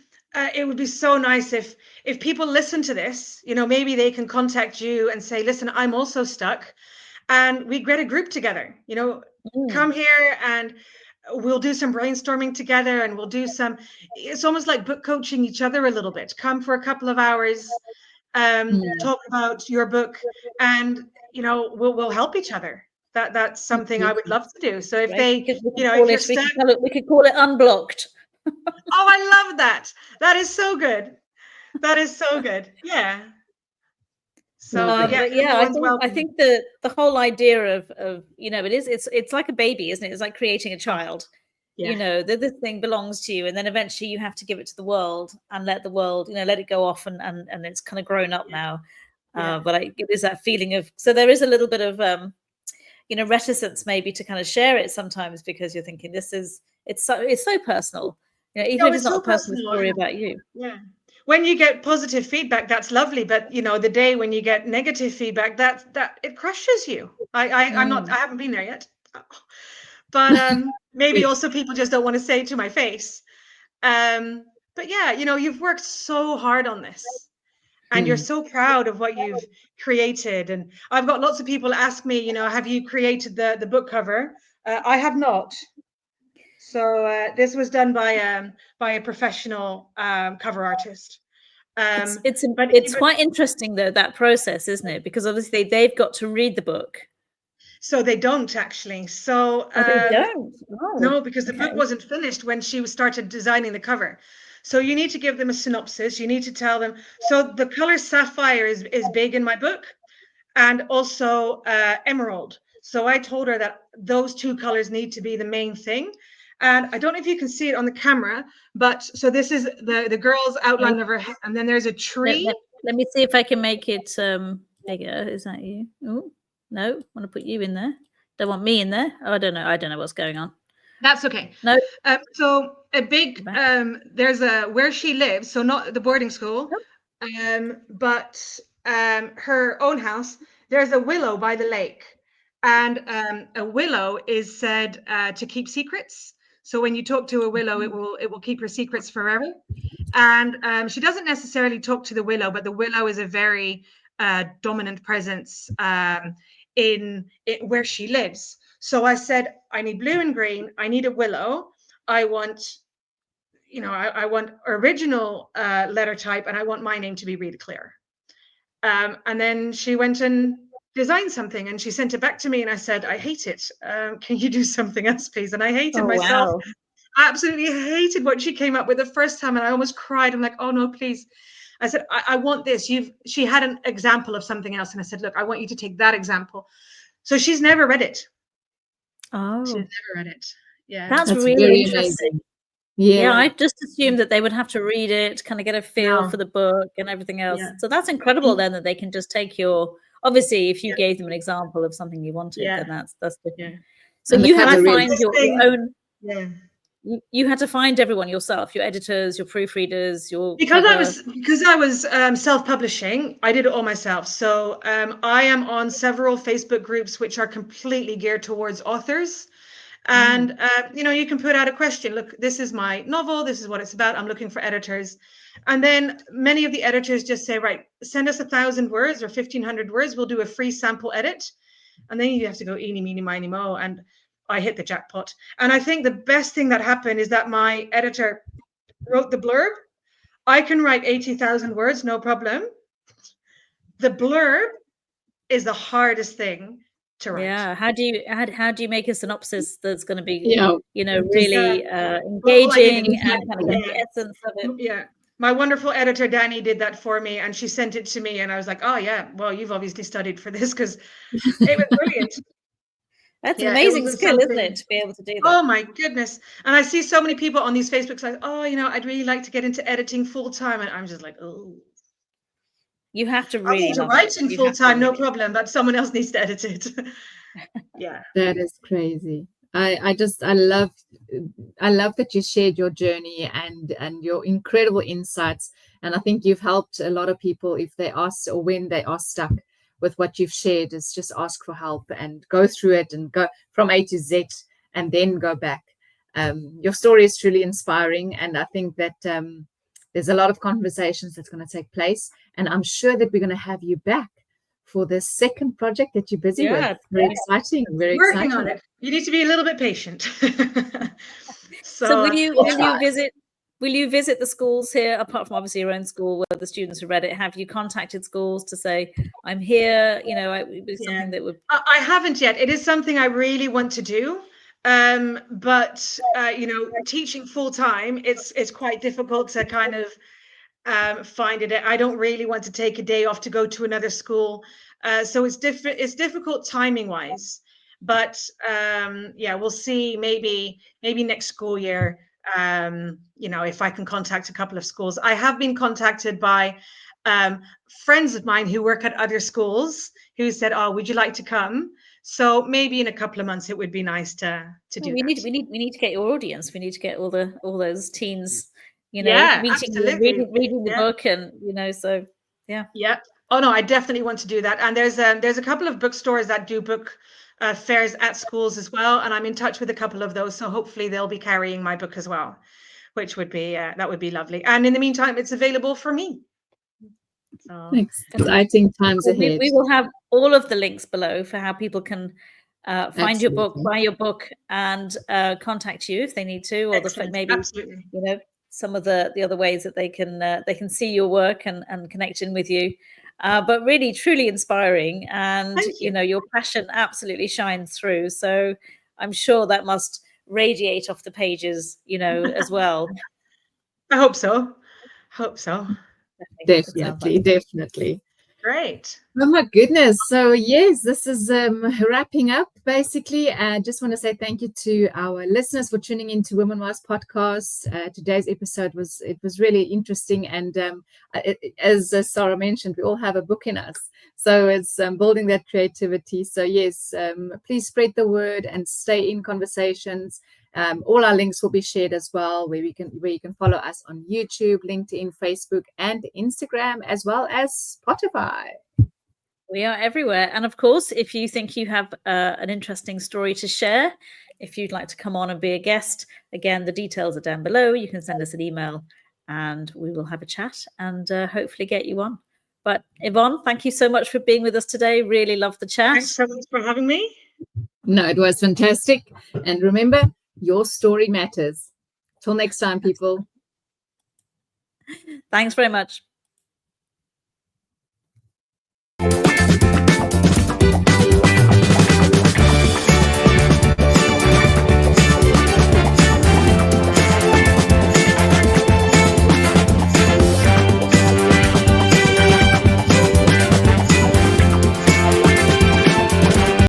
Speaker 3: it would be so nice if people listen to this. Maybe they can contact you and say, "Listen, I'm also stuck," and we get a group together. Come here and we'll do some brainstorming together, and we'll do it's almost like book coaching each other a little bit. Come for a couple of hours, talk about your book, and we'll help each other. That's something I would love to do. So if if you're stuck,
Speaker 2: we could call it Unblocked.
Speaker 3: Oh, I love that. That is so good. That is so good. Yeah. So
Speaker 2: I think the whole idea of it's like a baby, isn't it? It's like creating a child. Yeah. This thing belongs to you, and then eventually you have to give it to the world and let the world, let it go off, and it's kind of grown up now. But it is that feeling of, so there is a little bit of reticence maybe to kind of share it sometimes, because you're thinking it's so personal. Even if it's not a personal story about you.
Speaker 3: Yeah. When you get positive feedback, that's lovely. But the day when you get negative feedback, that it crushes you. I haven't been there yet. But maybe also people just don't want to say it to my face. But yeah, you've worked so hard on this, and you're so proud of what you've created. And I've got lots of people ask me, have you created the book cover? I have not. So this was done by a professional cover artist.
Speaker 2: It's quite interesting though, that process, isn't it? Because obviously they've got to read the book.
Speaker 3: So they don't actually. So
Speaker 2: they don't.
Speaker 3: No, because the book wasn't finished when she started designing the cover. So you need to give them a synopsis. You need to tell them. So the color sapphire is big in my book, and also emerald. So I told her that those 2 colors need to be the main thing. And I don't know if you can see it on the camera, but so this is the girl's outline of her head, and then there's a tree.
Speaker 2: Let me see if I can make it. There you go. Is that you? Oh, no, I want to put you in there. Don't want me in there. Oh, I don't know what's going on.
Speaker 3: That's okay.
Speaker 2: No.
Speaker 3: So a big there's where she lives, so not the boarding school, but her own house. There's a willow by the lake, and a willow is said to keep secrets. So when you talk to a willow, it will keep her secrets forever. And she doesn't necessarily talk to the willow, but the willow is a very dominant presence in where she lives. So I said, I need blue and green. I need a willow. I want, I want original letter type, and I want my name to be really clear. And then she went and designed something, and she sent it back to me, and I said, I hate it. Can you do something else, please? And I hated myself.
Speaker 2: Wow.
Speaker 3: Absolutely hated what she came up with the first time, and I almost cried. I'm like, oh no, please. I said, I want this. She had an example of something else, and I said, look, I want you to take that example. So she's never read it.
Speaker 2: Oh,
Speaker 3: She's never read it. Yeah,
Speaker 2: that's
Speaker 1: That's
Speaker 2: really
Speaker 1: very
Speaker 2: interesting.
Speaker 1: amazing.
Speaker 2: Yeah,
Speaker 1: Yeah.
Speaker 2: I just assumed that they would have to read it, kind of get a feel
Speaker 3: No.
Speaker 2: for the book and everything else.
Speaker 3: Yeah.
Speaker 2: So that's incredible then that they can just take your, obviously, if you
Speaker 3: Yeah.
Speaker 2: gave them an example of something you wanted,
Speaker 3: Yeah.
Speaker 2: then that's different.
Speaker 3: Yeah.
Speaker 2: So
Speaker 1: And the
Speaker 2: you had
Speaker 1: cover
Speaker 2: to
Speaker 1: really-
Speaker 2: find your own,
Speaker 3: Yeah.
Speaker 2: you had to find everyone yourself, your editors, your proofreaders, your
Speaker 3: Because
Speaker 2: cover.
Speaker 3: I was self-publishing, I did it all myself. So I am on several Facebook groups which are completely geared towards authors. And you can put out a question. Look, this is my novel. This is what it's about. I'm looking for editors. And then many of the editors just say, right, send us 1,000 words or 1,500 words. We'll do a free sample edit. And then you have to go eeny, meeny, miny, mo. And I hit the jackpot. And I think the best thing that happened is that my editor wrote the blurb. I can write 80,000 words, no problem. The blurb is the hardest thing to write.
Speaker 2: Yeah. How do you make a synopsis that's going to be,
Speaker 1: Yeah.
Speaker 2: really
Speaker 3: Well, I did
Speaker 2: engaging and kind of get the
Speaker 3: yeah.
Speaker 2: essence of it?
Speaker 3: Yeah. My wonderful editor, Danny, did that for me, and she sent it to me, and I was like, oh, yeah, well, you've obviously studied for this, because it was brilliant.
Speaker 2: That's an
Speaker 3: Yeah, it
Speaker 2: amazing
Speaker 3: wasn't
Speaker 2: skill, isn't
Speaker 3: something-
Speaker 2: it, to be able to do that?
Speaker 3: Oh, my goodness. And I see so many people on these Facebook sites, oh, I'd really like to get into editing full time. And I'm just like, oh.
Speaker 2: You have to
Speaker 3: I'll
Speaker 2: really
Speaker 3: get to
Speaker 2: love
Speaker 3: writing
Speaker 2: it.
Speaker 3: full time, no problem, but someone else needs to edit it. Yeah.
Speaker 1: That is crazy. I love that you shared your journey and your incredible insights. And I think you've helped a lot of people if they ask or when they are stuck with what you've shared, is just ask for help and go through it and go from A to Z and then go back. Your story is truly inspiring, and I think that there's a lot of conversations that's going to take place, and I'm sure that we're going to have you back for the second project that you're busy with. Very exciting. Very
Speaker 3: working
Speaker 1: exciting.
Speaker 3: on it. You need to be a little bit patient.
Speaker 2: So will you visit the schools here, apart from obviously your own school where the students have read it? Have you contacted schools to say, I'm here, it would be something that would...
Speaker 3: I haven't yet. It is something I really want to do. But teaching full time, it's quite difficult to kind of find it. I don't really want to take a day off to go to another school. So it's difficult timing wise. But we'll see. Maybe next school year. If I can contact a couple of schools. I have been contacted by friends of mine who work at other schools who said, "Oh, would you like to come?" So maybe in a couple of months it would be nice to do that.
Speaker 2: We need to get your audience. We need to get all those teens, meeting
Speaker 3: absolutely.
Speaker 2: you, reading the book, and so yeah.
Speaker 3: Yeah. Oh no, I definitely want to do that. And there's a couple of bookstores that do book fairs at schools as well, and I'm in touch with a couple of those. So hopefully they'll be carrying my book as well, which would be that would be lovely. And in the meantime, it's available for me. So
Speaker 1: exciting times ahead.
Speaker 2: We will have all of the links below for how people can find your book, buy your book, and contact you if they need to, or maybe
Speaker 3: absolutely.
Speaker 2: Some of the other ways that they can see your work and connect in with you. But really, truly inspiring, and your passion absolutely shines through. So I'm sure that must radiate off the pages, as well.
Speaker 3: I hope so.
Speaker 1: Definitely.
Speaker 3: Great.
Speaker 1: Oh my goodness. So yes, this is wrapping up basically. I just want to say thank you to our listeners for tuning into Women Wise podcast. Today's episode was really interesting, and as Sara mentioned, we all have a book in us, so it's building that creativity. So yes, please spread the word and stay in conversations. All our links will be shared as well, where you can follow us on YouTube, LinkedIn, Facebook, and Instagram, as well as Spotify.
Speaker 2: We are everywhere. And of course, if you think you have an interesting story to share, if you'd like to come on and be a guest, again, the details are down below. You can send us an email and we will have a chat and hopefully get you on. But Yvonne, thank you so much for being with us today. Really loved the chat.
Speaker 3: Thanks so much for having me.
Speaker 1: No, it was fantastic. And remember, your story matters. Till next time, people.
Speaker 2: Thanks very much.